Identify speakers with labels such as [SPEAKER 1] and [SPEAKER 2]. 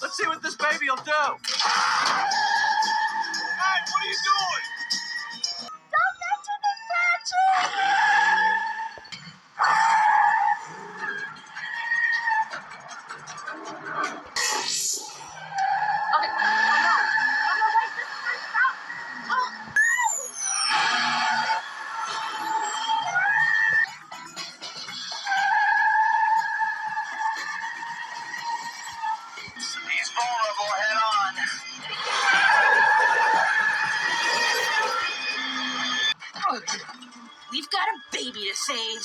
[SPEAKER 1] Let's see what this baby will do. Hey, what are you doing?
[SPEAKER 2] Don't mention it, Patrick! Okay, oh no. Oh no, wait, this is my stop. Oh,
[SPEAKER 1] He's vulnerable, head on.
[SPEAKER 2] we've got a baby to save.